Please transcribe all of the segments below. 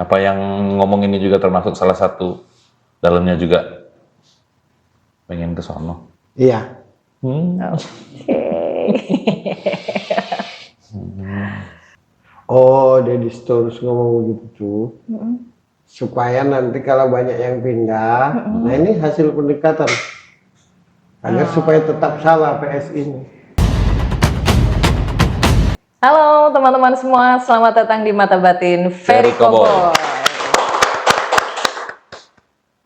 Apa yang ngomong ini juga termasuk salah satu dalamnya juga pengen ke sono? Iya. Oh, Deddy Storus ngomong begitu tuh. Supaya nanti kalau banyak yang pindah, nah ini hasil pendekatan. Agar supaya tetap salah PSI ini. Halo teman-teman semua, selamat datang di Mata Batin Ferry Cowboy.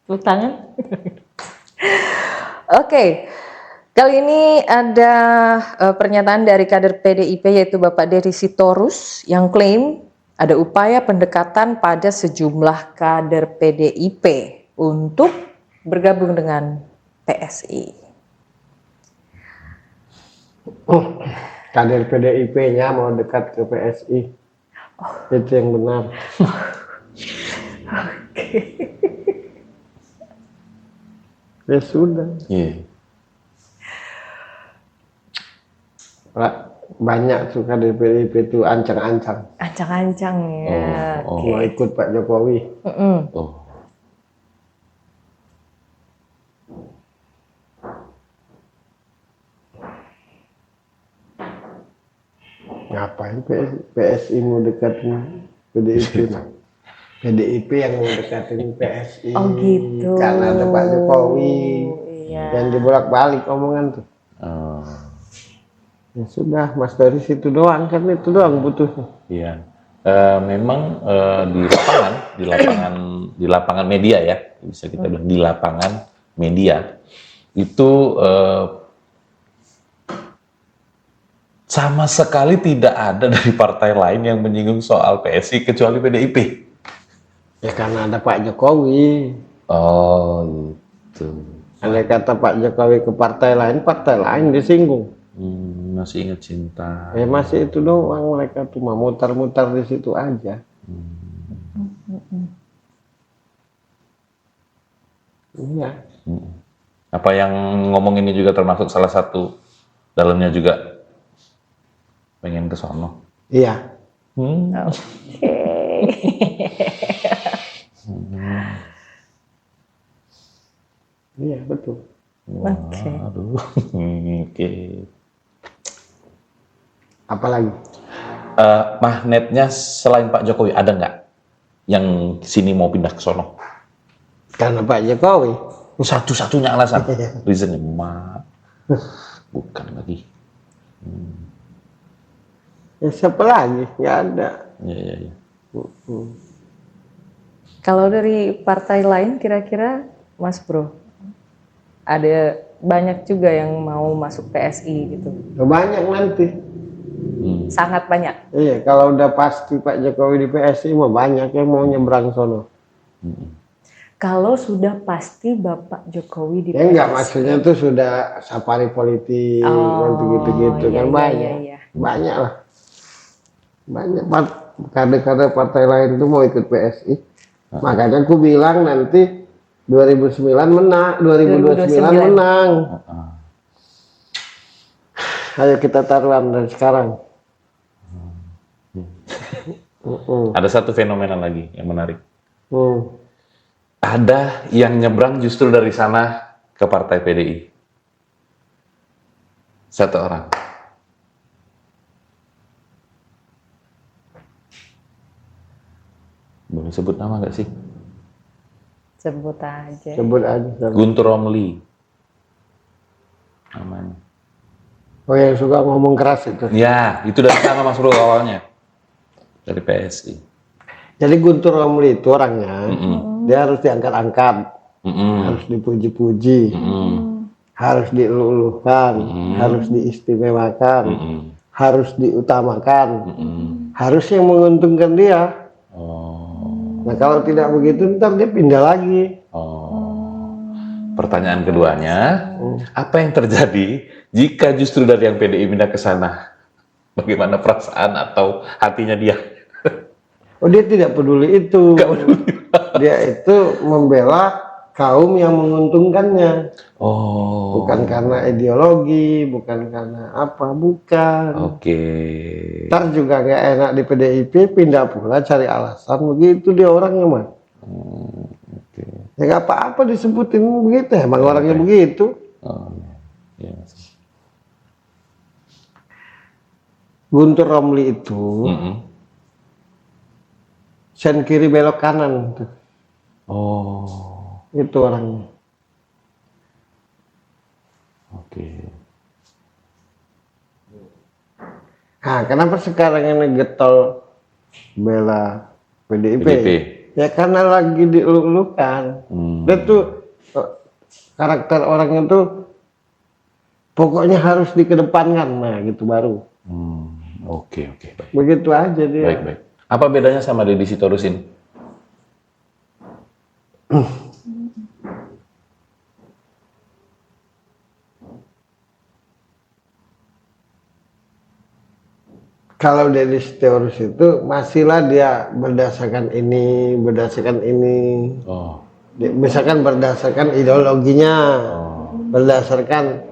Tepuk tangan. Oke, kali ini ada pernyataan dari kader PDIP yaitu Bapak Deddy Sitorus yang klaim ada upaya pendekatan pada sejumlah kader PDIP untuk bergabung dengan PSI. Kader PDIP-nya mau dekat ke PSI. Itu yang benar. Ya sudah. Banyak suka dari PDIP itu ancang-ancang. Ancang-ancang ya. Mau ikut Pak Jokowi. Ngapain PSI mau dekatin PDIP? PDIP yang mau dekatin PSI. Oh gitu. Karena ada Pak Jokowi. Iya. Yang dibolak-balik omongan tuh. Ya sudah, Mas, dari situ doang kan, itu doang butuhnya. Iya. Memang di lapangan media ya, bisa kita bilang di lapangan media itu sama sekali tidak ada dari partai lain yang menyinggung soal PSI kecuali PDIP. Ya karena ada Pak Jokowi. Oh gitu. Andai kata Pak Jokowi ke partai lain disinggung. Masih ingat cinta. Ya masih itu doang, mereka cuma mutar-mutar di situ aja. Iya. Apa yang ngomong ini juga termasuk salah satu dalamnya juga pengen ke sono? Iya. Iya betul. Oke. Apalagi? Magnetnya selain Pak Jokowi ada nggak yang sini mau pindah ke sono? Karena Pak Jokowi. Satu-satunya alasan. Reasonnya bukan lagi. Ya siapa lagi? Nggak ada. Iya. Kalau dari partai lain kira-kira Mas Bro, ada banyak juga yang mau masuk PSI gitu. Banyak nanti. Sangat banyak. Iya, kalau udah pasti Pak Jokowi di PSI mah banyak yang mau nyebrang sono. Kalau sudah pasti Bapak Jokowi di Ya PSI. enggak, maksudnya tuh sudah safari politik, nanti gitu-gitu kan banyak. Banyak lah. Banyak kader-kader partai lain tuh mau ikut PSI. Makanya aku bilang nanti 2009 menang, 2029 menang. Ayo kita taruhan dari sekarang. Ada satu fenomena lagi yang menarik. Ada yang nyebrang justru dari sana ke partai PDI. Satu orang. Boleh sebut nama nggak sih? Sebut aja. Sebut aja. Guntur Romli. Namanya. Oh, yang suka ngomong keras itu. Ya, itu dari sana Mas Bro awalnya. Dari PSI. Jadi Guntur Romli itu orangnya, dia harus diangkat-angkat, harus dipuji-puji, harus dielulukan, harus diistimewakan, harus diutamakan, harus yang menguntungkan dia. Nah kalau tidak begitu ntar dia pindah lagi. Pertanyaan keduanya, apa yang terjadi jika justru dari yang PDI pindah ke sana? Bagaimana perasaan atau hatinya dia? Oh, dia tidak peduli itu. Dia itu membela kaum yang menguntungkannya. Oh. Bukan karena ideologi, bukan karena apa, bukan. Oke. Ntar juga gak enak di PDIP, pindah pula cari alasan, begitu dia orangnya mah. Oke. Ya gak apa-apa disebutin begitu, emang orangnya begitu. Oh, ya. Guntur Romli itu, sen kiri belok kanan. Tuh. Oh, Itu orangnya. oke. Nah, kenapa sekarang ini getol bela PDIP? Ya karena lagi dieluk-elukan. Dia tuh karakter orangnya tuh pokoknya harus dikedepankan, nah gitu baru. Oke, baik. Begitu aja dia. Baik. Apa bedanya sama Deddy Sitorusin? Kalau Deddy Sitorusin itu masihlah dia berdasarkan ini. Oh. Misalkan berdasarkan ideologinya, berdasarkan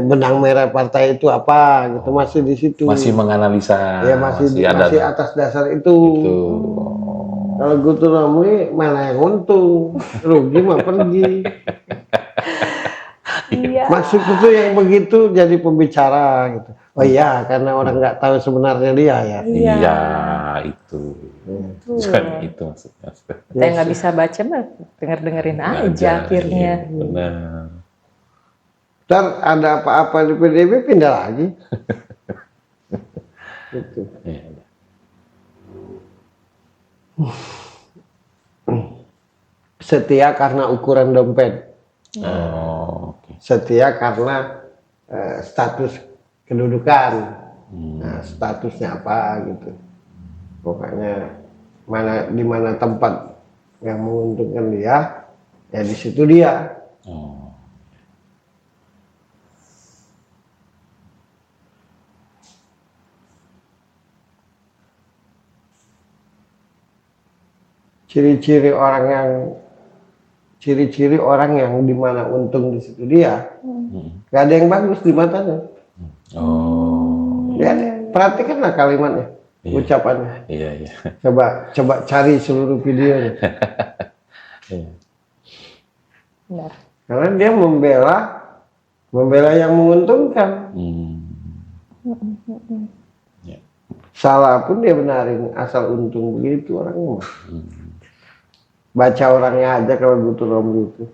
benang merah partai itu apa, gitu masih di situ. Masih menganalisa. Ya masih atas dasar itu. Kalau Guntur Romli mana yang untung, rugi mah pergi. Iya. Maksudku tuh yang begitu jadi pembicara gitu. Oh iya, karena orang nggak tahu sebenarnya dia ya. Iya, itu. Bukan itu maksudnya. Saya nggak bisa baca mah dengerin aja akhirnya. Iya, benar. Ntar ada apa-apa di PDIP pindah lagi. Gitu. Iya. Setia karena ukuran dompet. Oh, oke. Setia karena status kedudukan. Nah, statusnya apa gitu. Pokoknya di mana tempat yang menguntungkan dia, ya di situ dia. Oh. Ciri-ciri orang yang di mana untung di situ dia, gak ada yang bagus di matanya. Oh. Ya, perhatikanlah kalimatnya, ucapannya. Iya. Coba cari seluruh videonya. Iya. Benar. Karena dia membela yang menguntungkan. Ya. Salah pun dia benarin, asal untung begitu orangnya. Baca orangnya aja kalau Guntur Romli itu.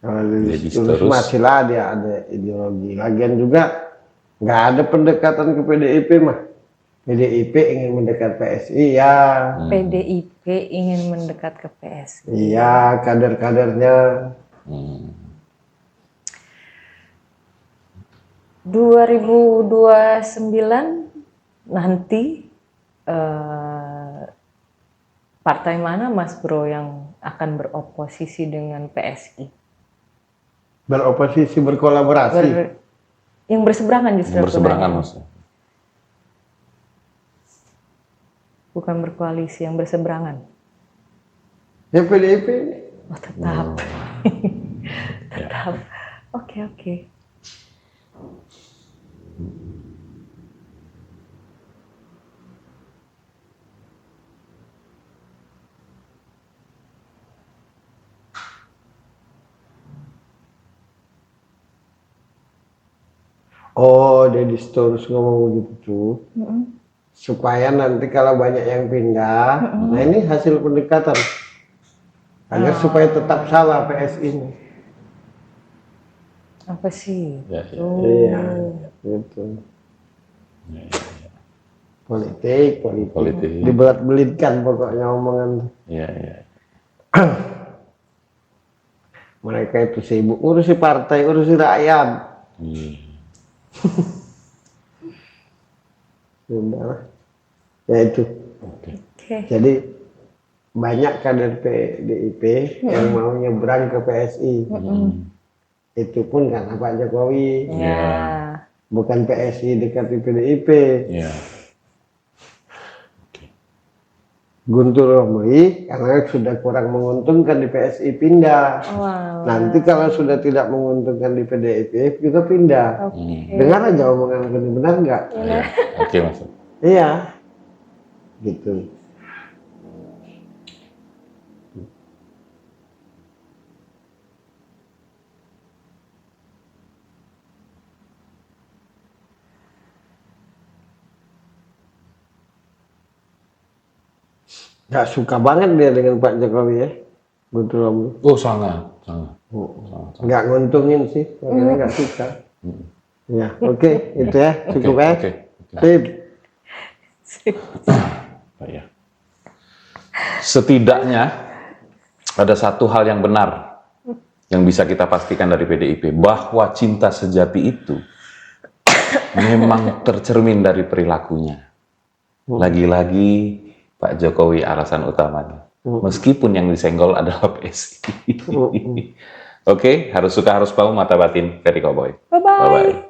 Kalau terus masihlah dia ada ideologi. Lagian juga nggak ada pendekatan ke PDIP mah. PDIP ingin mendekat PSI ya. PDIP ingin mendekat ke PSI. Iya, kader-kadernya. 2029 nanti partai mana Mas Bro yang akan beroposisi dengan PSI? Beroposisi, berkolaborasi. Yang berseberangan justru. Berseberangan maksudnya. Bukan berkoalisi, yang berseberangan. Ya PDIP. Oh tetap. Tetap. Oke. Oh, Deddy Sitorusin ngomong begitu tuh. Supaya nanti kalau banyak yang pindah, nah ini hasil pendekatan. Agar supaya tetap salah PSI ini. Apa sih? Iya, gitu. Politik. Dibelat-belitkan pokoknya omongan. Iya. Mereka itu sibuk ngurusi partai, ngurusi rakyat. Ya itu. Jadi banyak kader PDIP yang mau nyebrang ke PSI. Itu pun karena Pak Jokowi. Bukan PSI dekat di PDIP. Guntur Romli karena sudah kurang menguntungkan di PSI pindah. Wow. Nanti kalau sudah tidak menguntungkan di PDIP juga pindah. Oke. Dengar aja omongan aku ini, benar nggak? Iya. Oke, Mas. Iya, gitu. Gak suka banget dia dengan Pak Jokowi ya, Guntur Romli. Oh, sangat, sangat. Nggak nguntungin sih, makanya nggak suka. Ya, oke, itu ya, cukup ya. Oke. Sip. Ya. Setidaknya ada satu hal yang benar yang bisa kita pastikan dari PDIP, bahwa cinta sejati itu memang tercermin dari perilakunya. Lagi-lagi Pak Jokowi alasan utamanya. Meskipun yang disenggol adalah PSI. Oke, harus suka harus mau, mata batin, Ferry Cowboy. Bye-bye. Bye-bye.